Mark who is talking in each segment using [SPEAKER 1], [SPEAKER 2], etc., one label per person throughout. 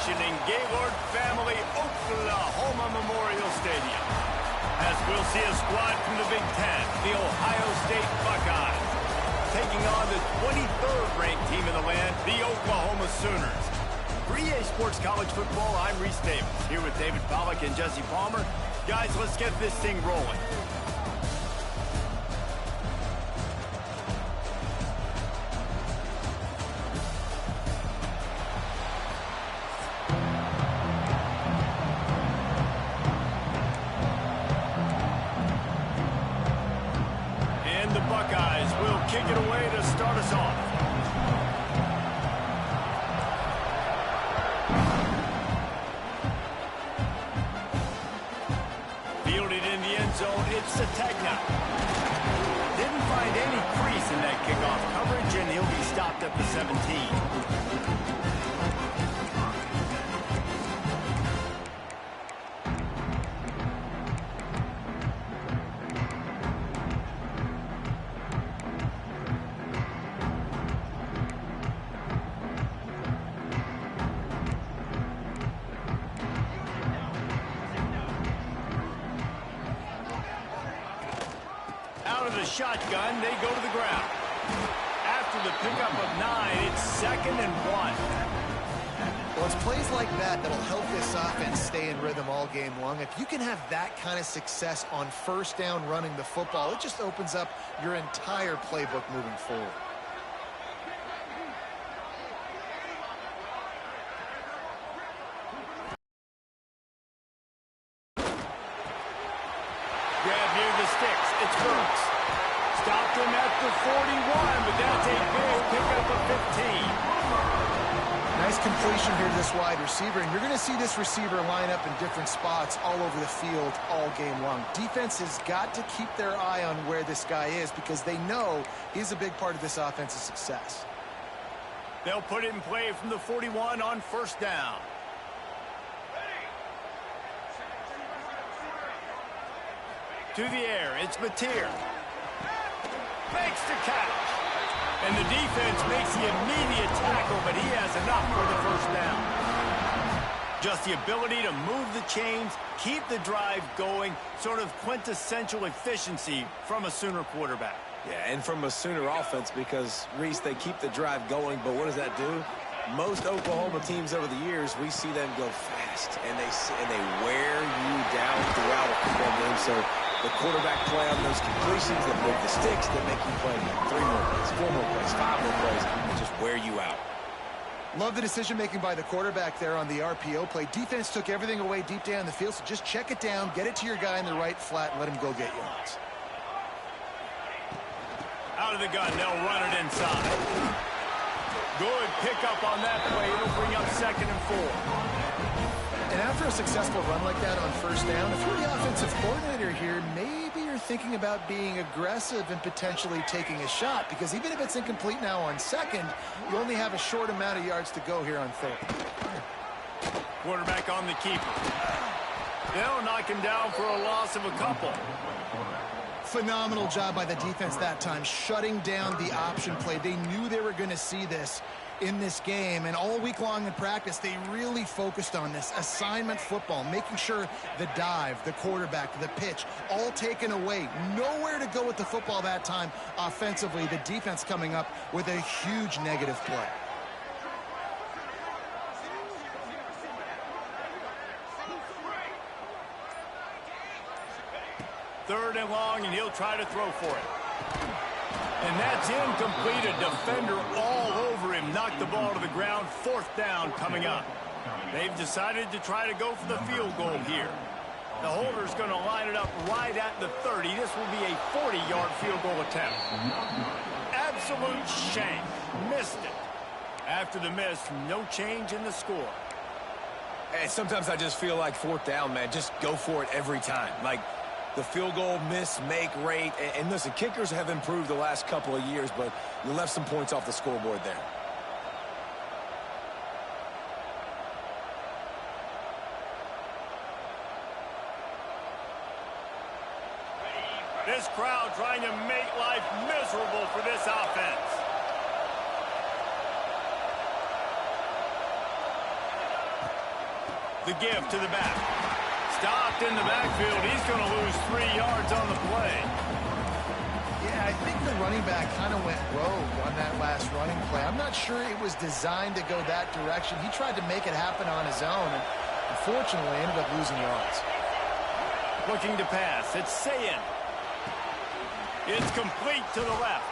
[SPEAKER 1] celebration in Gaylord Family Oklahoma Memorial Stadium, as we'll see a squad from the Big Ten, the Ohio State Buckeyes, taking on the 23rd ranked team in the land, the Oklahoma Sooners. For EA Sports College Football, I'm Reese Davis, here with David Pollack and Jesse Palmer. Guys, let's get this thing rolling. And the Buckeyes will kick it away to start us off. It's a tag now. Didn't find any crease in that kickoff coverage, and he'll be stopped at the 17. Out of the shotgun, they go to the ground. After the pickup of 9, it's 2nd and 1.
[SPEAKER 2] Well, it's plays like that that'll help this offense stay in rhythm all game long. If you can have that kind of success on first down running the football, it just opens up your entire playbook moving forward.
[SPEAKER 1] Grab near the sticks. It's Brooks. Stopped him at the 41, but that's a big pickup of 15.
[SPEAKER 2] Nice completion here to this wide receiver, and you're going to see this receiver line up in different spots all over the field all game long. Defense has got to keep their eye on where this guy is because they know he's a big part of this offense's success.
[SPEAKER 1] They'll put it in play from the 41 on first down. To the air, it's Mateer. Makes the catch. And the defense makes the immediate tackle, but he has enough for the first down. Just the ability to move the chains, keep the drive going, sort of quintessential efficiency from a Sooner quarterback.
[SPEAKER 3] Yeah, and from a Sooner offense because, Reese, they keep the drive going, but what does that do? Most Oklahoma teams over the years, we see them go fast, and they wear you down throughout a football game. So the quarterback play on those completions that move the sticks that make you play 3 more plays, 4 more plays, 5 more plays, and just wear you out.
[SPEAKER 2] Love the decision-making by the quarterback there on the RPO play. Defense took everything away deep down the field, so just check it down, get it to your guy in the right flat, and let him go get yards.
[SPEAKER 1] Out of the gun, they'll run it inside. Good pickup on that play. It'll bring up 2nd and 4.
[SPEAKER 2] And after a successful run like that on first down, if you're the offensive coordinator here, maybe you're thinking about being aggressive and potentially taking a shot, because even if it's incomplete now on 2nd, you only have a short amount of yards to go here on 3rd.
[SPEAKER 1] Quarterback on the keeper. They'll knock him down for a loss of a couple.
[SPEAKER 2] Phenomenal job by the defense that time, shutting down the option play. They knew they were going to see this in this game, and all week long in practice, they really focused on this assignment football, making sure the dive, the quarterback, the pitch, all taken away. Nowhere to go with the football that time offensively. The defense coming up with a huge negative play.
[SPEAKER 1] Third and long, and he'll try to throw for it. And that's incomplete. A defender all over him. Knocked the ball to the ground. 4th down coming up. They've decided to try to go for the field goal here. The holder's going to line it up right at the 30. This will be a 40-yard field goal attempt. Absolute shank. Missed it. After the miss, no change in the score.
[SPEAKER 3] Hey, sometimes I just feel like 4th down, man. Just go for it every time. Like, the field goal miss-make rate. And listen, kickers have improved the last couple of years, but you left some points off the scoreboard there.
[SPEAKER 1] This crowd trying to make life miserable for this offense. The give to the back. Stopped in the backfield. He's going to lose 3 yards on the play.
[SPEAKER 2] Yeah, I think the running back kind of went rogue on that last running play. I'm not sure it was designed to go that direction. He tried to make it happen on his own, and unfortunately ended up losing yards.
[SPEAKER 1] Looking to pass. It's Sayin. It's complete to the left.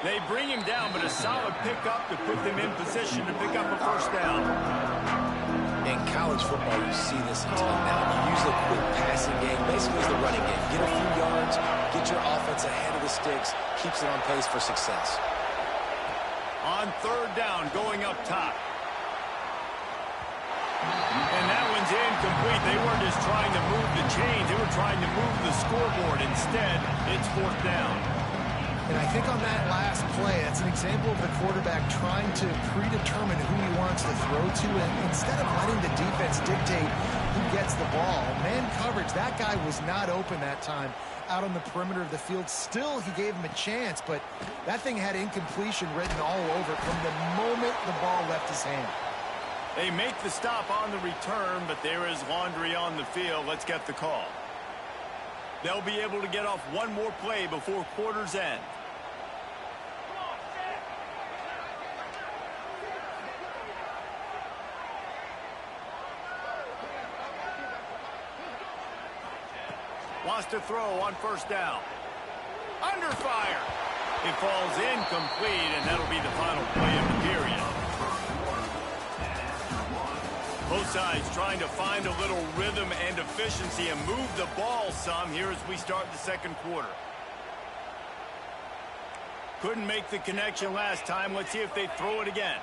[SPEAKER 1] They bring him down, but a solid pickup to put them in position to pick up a first down.
[SPEAKER 3] In college football, you see this a ton now. You use a quick passing game, basically as the running game. Get a few yards, get your offense ahead of the sticks, keeps it on pace for success.
[SPEAKER 1] On third down, going up top. And that one's incomplete. They weren't just trying to move the chains. They were trying to move the scoreboard. Instead, it's fourth down.
[SPEAKER 2] And I think on that last play, it's an example of the quarterback trying to predetermine who he wants to throw to, and instead of letting the defense dictate who gets the ball. Man coverage, that guy was not open that time out on the perimeter of the field. Still, he gave him a chance, but that thing had incompletion written all over it from the moment the ball left his hand.
[SPEAKER 1] They make the stop on the return, but there is laundry on the field. Let's get the call. They'll be able to get off one more play before quarter's end. Wants to throw on first down. Under fire. It falls incomplete, and that'll be the final play of the period. Both sides trying to find a little rhythm and efficiency and move the ball some here as we start the second quarter. Couldn't make the connection last time. Let's see if they throw it again.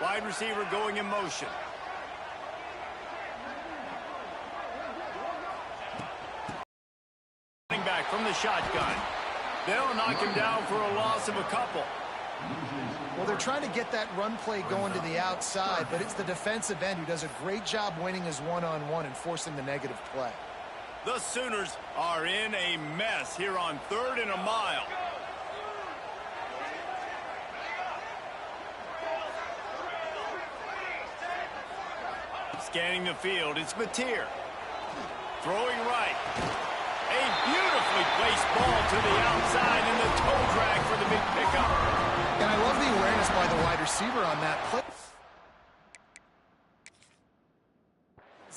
[SPEAKER 1] Wide receiver going in motion. Running back from the shotgun. They'll knock him down for a loss of a couple.
[SPEAKER 2] Well, they're trying to get that run play going to the outside, but it's the defensive end who does a great job winning his one-on-one and forcing the negative play.
[SPEAKER 1] The Sooners are in a mess here on 3rd and a mile. Scanning the field, it's Mateer. Throwing right. A beautifully placed ball to the outside and the toe drag for the big pickup.
[SPEAKER 2] And I love the awareness by the wide receiver on that play.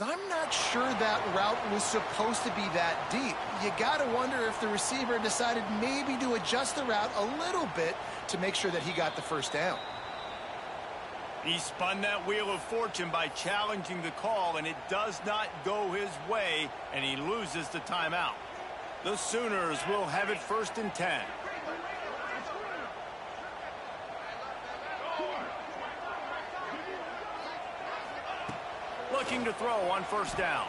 [SPEAKER 2] I'm not sure that route was supposed to be that deep. You got to wonder if the receiver decided maybe to adjust the route a little bit to make sure that he got the first down.
[SPEAKER 1] He spun that wheel of fortune by challenging the call, and it does not go his way, and he loses the timeout. The Sooners will have it 1st and 10. Looking to throw on first down.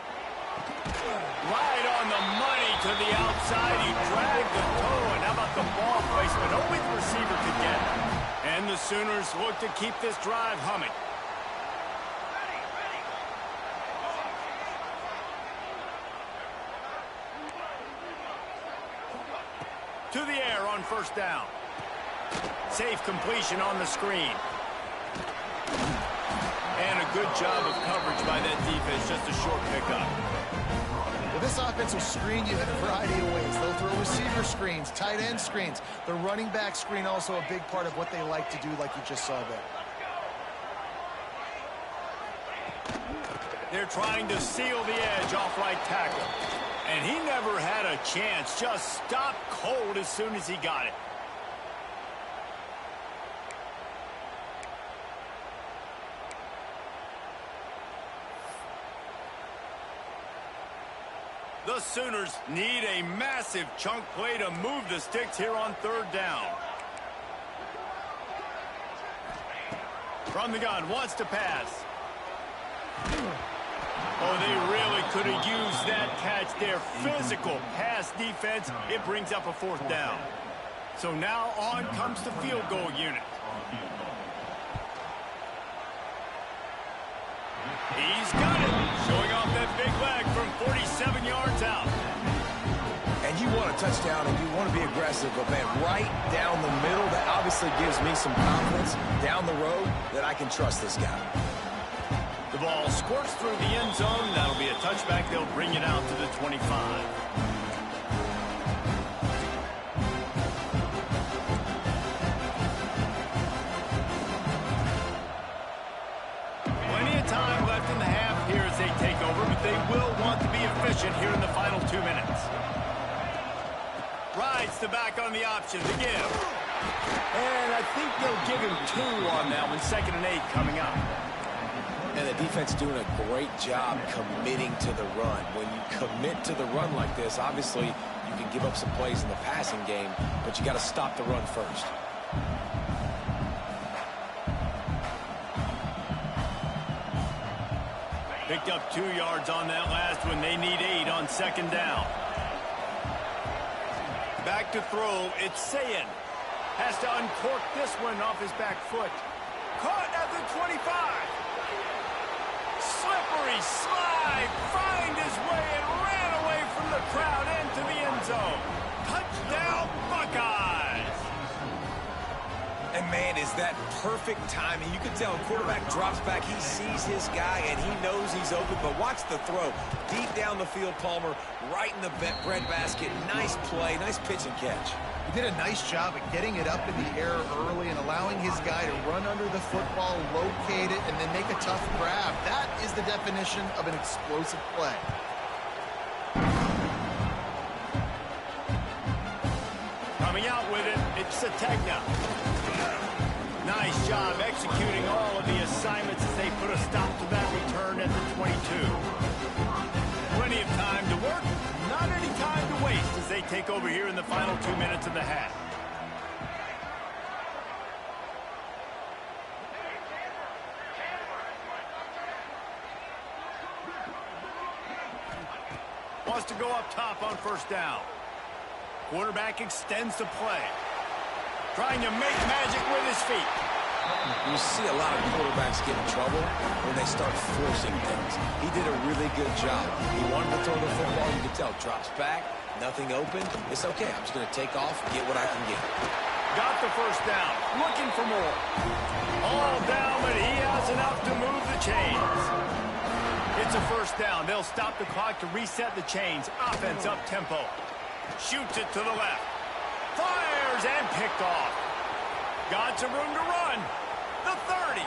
[SPEAKER 1] Right on the money to the outside. He dragged the toe, and how about the ball placement? Only the receiver could get it. And the Sooners look to keep this drive humming. To the air on first down. Safe completion on the screen. And a good job of coverage by that defense. Just a short pickup.
[SPEAKER 2] Well, this offense will screen you in a variety of ways. They'll throw receiver screens, tight end screens. The running back screen also a big part of what they like to do, like you just saw there.
[SPEAKER 1] They're trying to seal the edge off right tackle. And he never had a chance. Just stopped cold as soon as he got it. The Sooners need a massive chunk play to move the sticks here on 3rd down. From the gun, wants to pass. Oh, they really could have used that catch there. Physical pass defense. It brings up a 4th down. So now on comes the field goal unit. He's got it. Showing off that big leg from 47 yards out.
[SPEAKER 3] And you want want a touchdown and you want to be aggressive, but, man, right down the middle, that obviously gives me some confidence down the road that I can trust this guy.
[SPEAKER 1] The ball squirts through the end zone. That'll be a touchback. They'll bring it out to the 25. Plenty of time left in the half here as they take over, but they will want to be efficient here in the final 2 minutes. Rides the back on the option to give. And I think they'll give him 2 on that one. 2nd and 8 coming up.
[SPEAKER 3] And the defense doing a great job committing to the run. When you commit to the run like this, obviously you can give up some plays in the passing game, but you got to stop the run first.
[SPEAKER 1] Picked up 2 yards on that last one. They need 8 on 2nd down. Back to throw. It's Sayin. Has to uncork this one off his back foot. Caught at the 25. Slippery slide. Find his way and ran away from the crowd into the end zone. Touchdown, Buckeyes.
[SPEAKER 3] And, man, is that perfect timing. You can tell a quarterback drops back. He sees his guy, and he knows he's open. But watch the throw. Deep down the field, Palmer, right in the breadbasket. Nice play, nice pitch and catch.
[SPEAKER 2] He did a nice job at getting it up in the air early and allowing his guy to run under the football, locate it, and then make a tough grab. That is the definition of an explosive play.
[SPEAKER 1] Coming out with it, it's Sategna. Nice job executing all of the assignments as they put a stop to that return at the 22. Plenty of time to work, not any time to waste as they take over here in the final 2 minutes of the half. Wants to go up top on 1st down. Quarterback extends the play. Trying to make magic with his feet.
[SPEAKER 3] You see a lot of quarterbacks get in trouble when they start forcing things. He did a really good job. He wanted to throw the football. You can tell. Drops back. Nothing open. It's okay. I'm just going to take off and get what I can get.
[SPEAKER 1] Got the 1st down. Looking for more. All down, but he has enough to move the chains. It's a 1st down. They'll stop the clock to reset the chains. Offense up tempo. Shoots it to the left. Fires and picked off. Got some room to run. The 30.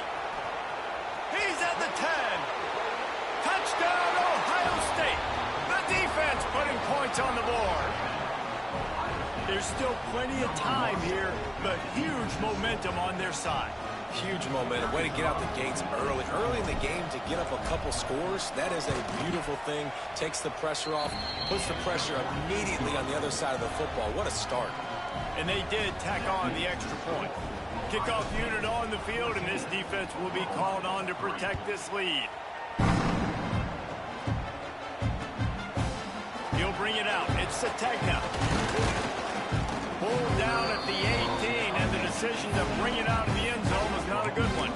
[SPEAKER 1] He's at the 10. Touchdown, Ohio State. The defense putting points on the board. There's still plenty of time here, but huge momentum on their side.
[SPEAKER 3] Huge momentum. Way to get out the gates early. Early in the game to get up a couple scores, that is a beautiful thing. Takes the pressure off, puts the pressure immediately on the other side of the football. What a start.
[SPEAKER 1] And they did tack on the extra point. Kickoff unit on the field, and this defense will be called on to protect this lead. He'll bring it out. It's Sategna. Pulled down at the 18, and the decision to bring it out of the end zone was not a good one.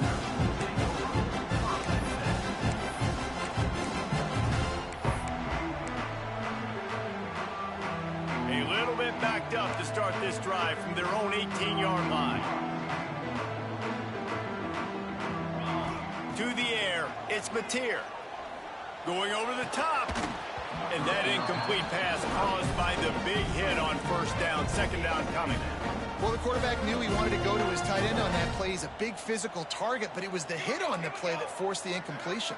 [SPEAKER 1] A little bit backed up to start this drive from their own 18-yard line. To the air, it's Mateer. Going over the top. And that incomplete pass caused by the big hit on 1st down. 2nd down coming.
[SPEAKER 2] Well, the quarterback knew he wanted to go to his tight end on that play. He's a big physical target, but it was the hit on the play that forced the incompletion.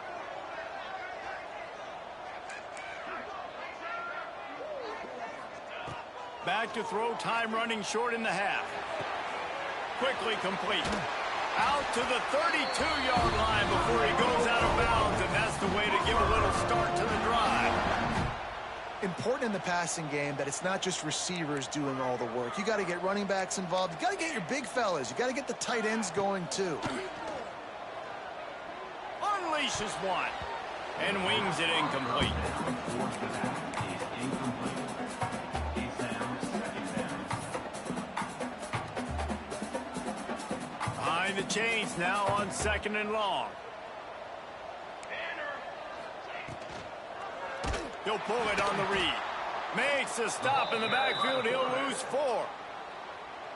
[SPEAKER 1] Back to throw, time running short in the half. Quickly complete. Out to the 32-yard line before he goes out of bounds, and that's the way to give a little start to the drive.
[SPEAKER 2] Important in the passing game that it's not just receivers doing all the work. You got to get running backs involved. You got to get your big fellas. You got to get the tight ends going too.
[SPEAKER 1] Unleashes one and wings it incomplete. Behind the chains now on 2nd and long. He'll pull it on the read. Makes a stop in the backfield. He'll lose 4.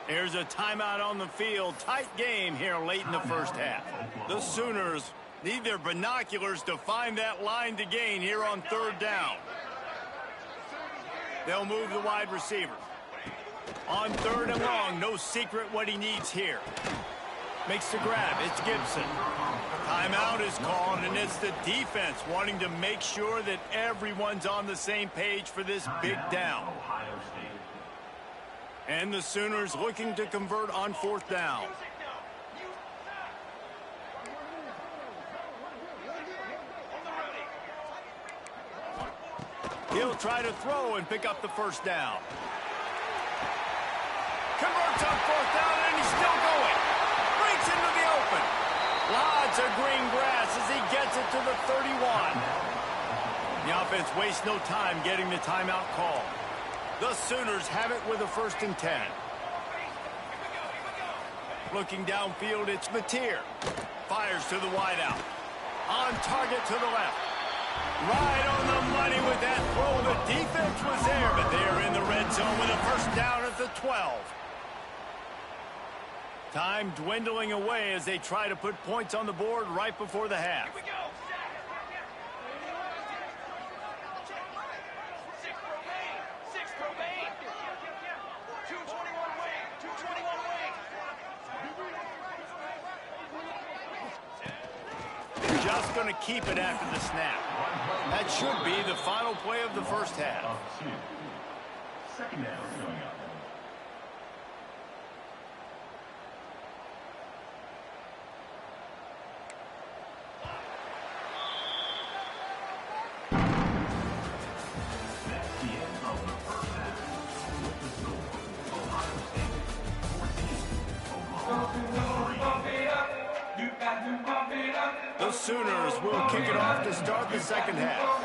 [SPEAKER 1] Here's a timeout on the field. Tight game here late in the first half. The Sooners need their binoculars to find that line to gain here on 3rd down. They'll move the wide receiver. On 3rd and long, no secret what he needs here. Makes the grab. It's Gibson. Timeout is called, and it's the defense wanting to make sure that everyone's on the same page for this big down. And the Sooners looking to convert on 4th down. He'll try to throw and pick up the 1st down. Converts on 4th down, and he's still going. Breaks into the open. Lots of green grass as he gets it to the 31. The offense wastes no time getting the timeout call. The Sooners have it with a 1st and 10. Looking downfield, it's Mateer. Fires to the wideout. On target to the left. Right on the money with that throw. The defense was there, but they're in the red zone with a 1st down at the 12. Time dwindling away as they try to put points on the board right before the half. Here we go. Just going to keep it after the snap. That should be the final play of the first half.
[SPEAKER 4] Second down coming up.
[SPEAKER 1] The Sooners will kick it off to start the second half.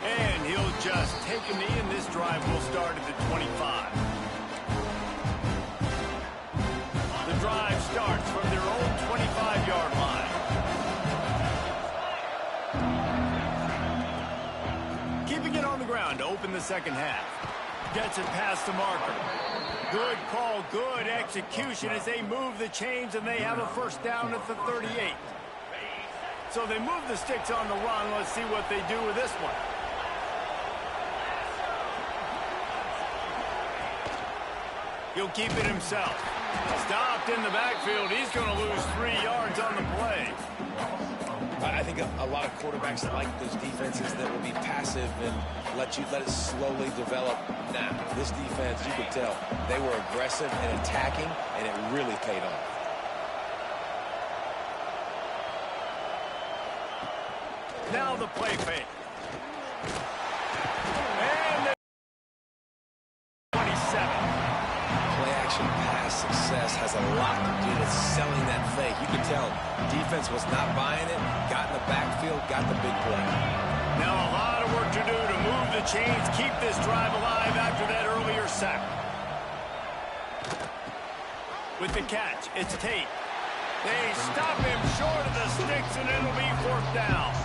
[SPEAKER 1] And he'll just take a knee, and this drive will start at the 25. The drive starts from their own 25-yard line. Keeping it on the ground to open the second half. Gets it past the marker. Good call, good execution as they move the chains, and they have a 1st down at the 38. So they move the sticks on the run. Let's see what they do with this one. He'll keep it himself. Stopped in the backfield. He's going to lose 3 yards on the play.
[SPEAKER 3] I think a lot of quarterbacks like those defenses that will be passive and let it slowly develop. Nah, this defense, you could tell, they were aggressive and attacking, and it really paid off.
[SPEAKER 1] Now the play fake. And the 27.
[SPEAKER 3] Play-action pass success has a lot to do with selling that fake. You can tell defense was not buying it, got in the backfield, got the big play.
[SPEAKER 1] Now a lot of work to do to move the chains, keep this drive alive after that earlier sack. With the catch, it's Tate. They stop him short of the sticks, and it'll be 4th down.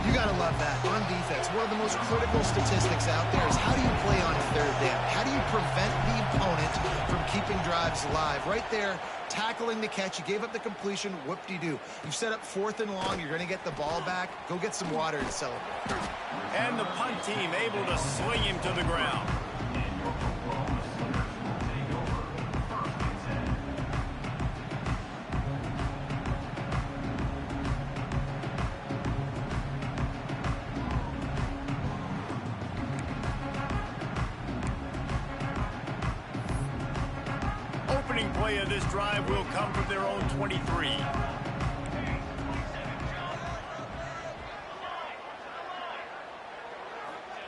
[SPEAKER 2] You got to love that on defense. One of the most critical statistics out there is how do you play on 3rd down? How do you prevent the opponent from keeping drives alive? Right there, tackling the catch. You gave up the completion. Whoop-de-doo. You've set up 4th and long. You're going to get the ball back. Go get some water and celebrate.
[SPEAKER 1] And the punt team able to swing him to the ground. Opening play of this drive will come from their own 23.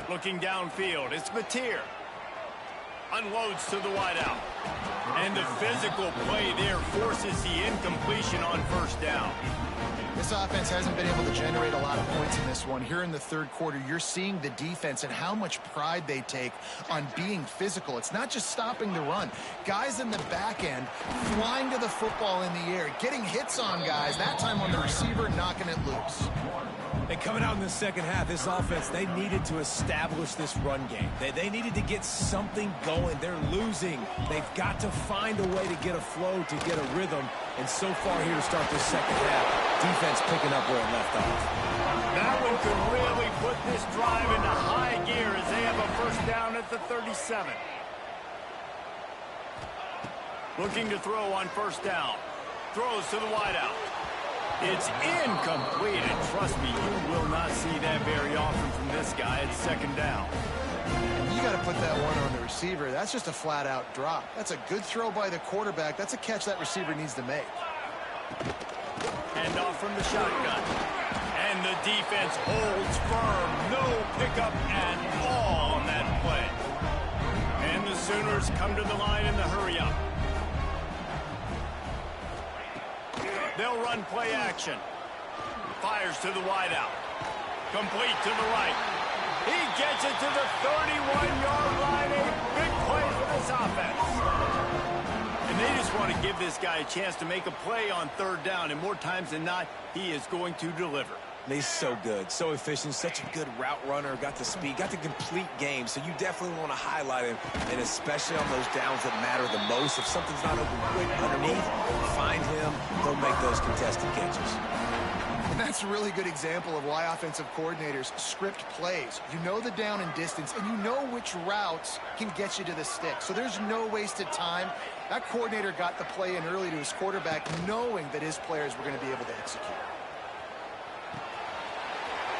[SPEAKER 1] Looking downfield, it's Mateer. Unloads to the wideout. And the physical play there forces the incompletion on 1st down.
[SPEAKER 2] This Dallas offense hasn't been able to generate a lot of points in this one. Here in the third quarter, you're seeing the defense and how much pride they take on being physical. It's not just stopping the run. Guys in the back end flying to the football in the air, getting hits on guys, that time on the receiver, knocking it loose.
[SPEAKER 3] And coming out in the second half, this offense, they needed to establish this run game. They needed to get something going. They're losing. They've got to find a way to get a flow, to get a rhythm. And so far here to start this second half, defense picking up where it left off.
[SPEAKER 1] That one could really put this drive into high gear as they have a first down at the 37. Looking to throw on first down. Throws to the wideout. It's incomplete, and trust me, you will not see that very often from this guy at second down.
[SPEAKER 2] You got to put that one on the receiver. That's just a flat-out drop. That's a good throw by the quarterback. That's a catch that receiver needs to make.
[SPEAKER 1] Hand off from the shotgun. And the defense holds firm. No pickup at all on that play. And the Sooners come to the line in the hurry-up. They'll run play action. Fires to the wideout. Complete to the right. He gets it to the 31-yard line. A big play for this offense. And they just want to give this guy a chance to make a play on third down. And more times than not, he is going to deliver.
[SPEAKER 3] He's so good, so efficient, such a good route runner, got the speed, got the complete game, so you definitely want to highlight him, and especially on those downs that matter the most. If something's not open quick underneath, find him, he'll make those contested catches.
[SPEAKER 2] And that's a really good example of why offensive coordinators script plays. You know the down and distance, and you know which routes can get you to the stick, so there's no wasted time. That coordinator got the play in early to his quarterback, knowing that his players were going to be able to execute.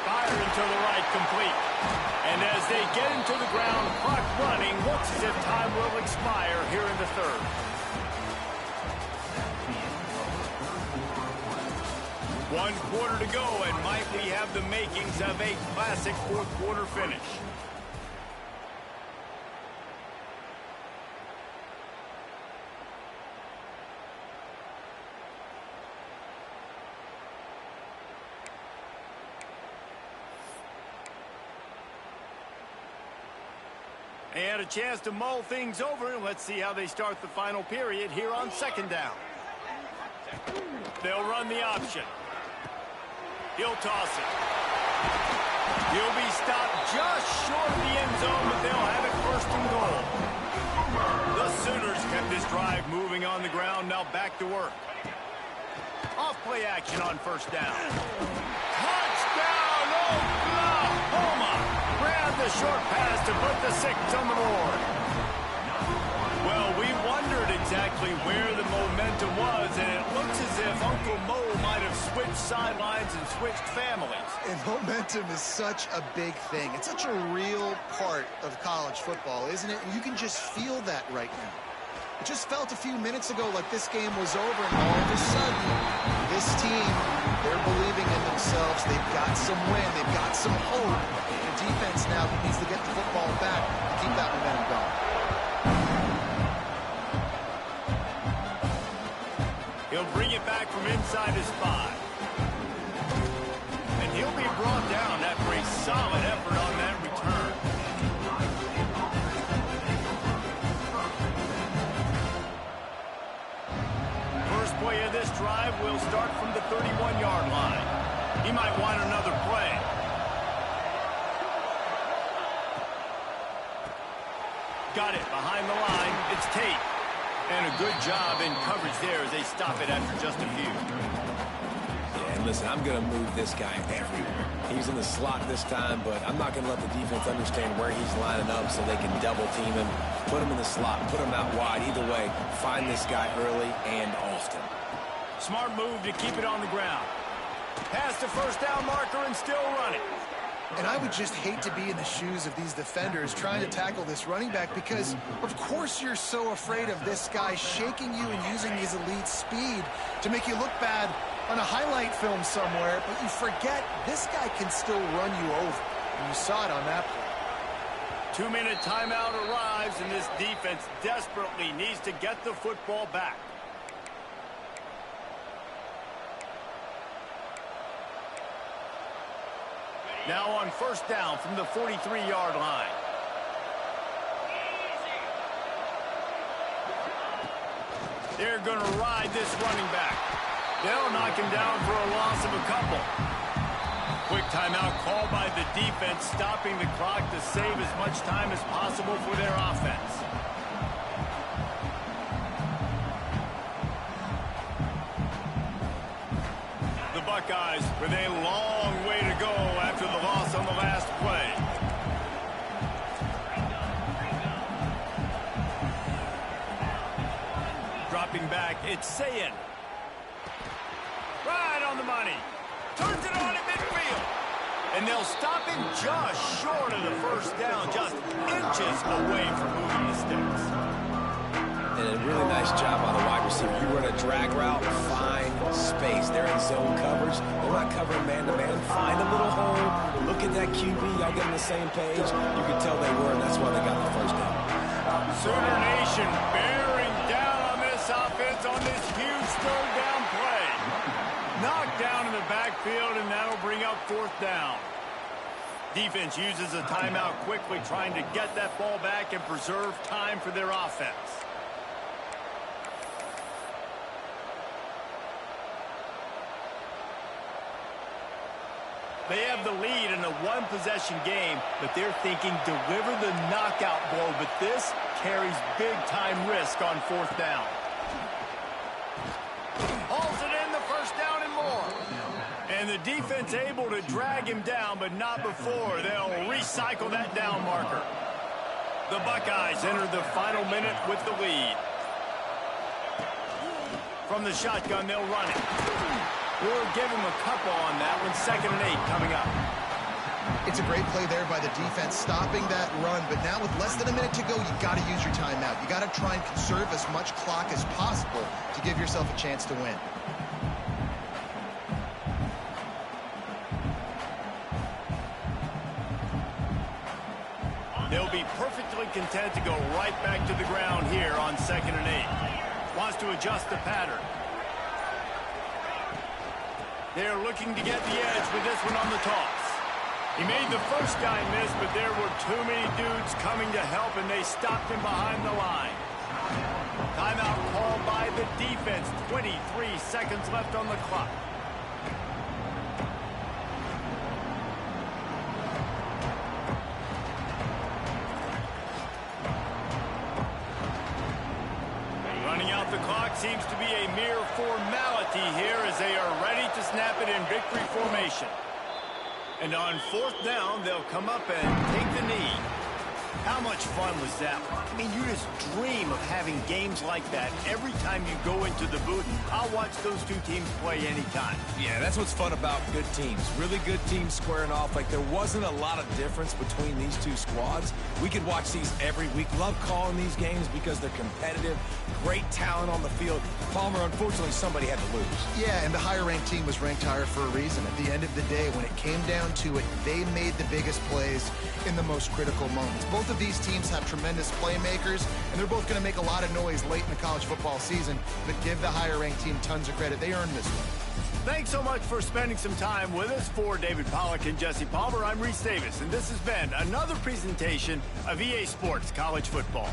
[SPEAKER 1] Firing to the right, complete. And as they get him to the ground, clock running, looks as if time will expire here in the third. One quarter to go, and might we have the makings of a classic fourth quarter finish. And a chance to mull things over. Let's see how they start the final period here on second down. They'll run the option. He'll toss it. He'll be stopped just short of the end zone, but they'll have it first and goal. The Sooners kept this drive moving on the ground. Now back to work. Off play action on first down. Touchdown, Oklahoma! Grab the short pass to put the 6 on the board. Well, we wondered exactly where the momentum was, and it looks as if Uncle Mo might have switched sidelines and switched families.
[SPEAKER 2] And momentum is such a big thing. It's such a real part of college football, isn't it? And you can just feel that right now. It just felt a few minutes ago like this game was over, and all of a sudden, this team, they're believing in themselves. They've got some wind. They've got some hope. The defense now needs to get the football back to keep that momentum going.
[SPEAKER 1] He'll bring it back from inside his 5. And he'll be brought down after a solid effort on that return. First play of this drive will start from the 31-yard line. He might want another play. Got it behind the line. It's Tate. And a good job in coverage there as they stop it after just a few.
[SPEAKER 3] Yeah, and listen, I'm going to move this guy everywhere. He's in the slot this time, but I'm not going to let the defense understand where he's lining up so they can double team him, put him in the slot, put him out wide. Either way, find this guy early and often.
[SPEAKER 1] Smart move to keep it on the ground. Pass the first down marker and still running.
[SPEAKER 2] And I would just hate to be in the shoes of these defenders trying to tackle this running back because, of course, you're so afraid of this guy shaking you and using his elite speed to make you look bad on a highlight film somewhere, but you forget this guy can still run you over. And you saw it on that play.
[SPEAKER 1] 2-minute timeout arrives, and this defense desperately needs to get the football back. Now on first down from the 43-yard line. They're going to ride this running back. They'll knock him down for a loss of a couple. Quick timeout called by the defense, stopping the clock to save as much time as possible for their offense. The Buckeyes with a long way to go after the loss on the last play. Dropping back, it's Sayin. Right on the money. Turns it on at midfield. And they'll stop him just short of the first down, just inches away from moving the sticks.
[SPEAKER 3] And a really nice job by the wide receiver. You run a drag route, find space. They're in zone coverage. They're not covering man-to-man. Find a little hole. Look at that QB. Y'all get on the same page. You can tell they were, and that's why they got the first down.
[SPEAKER 1] Sooner Nation bearing down on this offense on this huge third down play. Knocked down in the backfield, and that'll bring up fourth down. Defense uses a timeout quickly, trying to get that ball back and preserve time for their offense. They have the lead in a one-possession game, but they're thinking deliver the knockout blow, but this carries big-time risk on fourth down. Hauls it in, the first down and more. And the defense able to drag him down, but not before. They'll recycle that down marker. The Buckeyes enter the final minute with the lead. From the shotgun, they'll run it. We'll give him a couple on that one. 2nd and 8 coming up.
[SPEAKER 2] It's a great play there by the defense, stopping that run. But now with less than a minute to go, you got to use your timeout. You got to try and conserve as much clock as possible to give yourself a chance to win.
[SPEAKER 1] They'll be perfectly content to go right back to the ground here on 2nd and 8. Wants to adjust the pattern. They're looking to get the edge with this one on the toss. He made the first guy miss, but there were too many dudes coming to help, and they stopped him behind the line. Timeout called by the defense. 23 seconds left on the clock. Running out the clock seems to be a mere formality here as they are ready to snap it in victory formation. And on fourth down, they'll come up and take the knee. How much fun was that? I mean, you just dream of having games like that every time you go into the booth. I'll watch those two teams play anytime.
[SPEAKER 3] Yeah, that's what's fun about good teams. Really good teams squaring off. Like, there wasn't a lot of difference between these two squads. We could watch these every week. Love calling these games because they're competitive. Great talent on the field. Palmer, unfortunately, somebody had to lose.
[SPEAKER 2] Yeah, and the higher-ranked team was ranked higher for a reason. At the end of the day, when it came down to it, they made the biggest plays in the most critical moments. Both of these teams have tremendous playmakers, and they're both going to make a lot of noise late in the college football season, but give the higher-ranked team tons of credit. They earned this one.
[SPEAKER 1] Thanks so much for spending some time with us. For David Pollack and Jesse Palmer, I'm Reese Davis, and this has been another presentation of EA Sports College Football.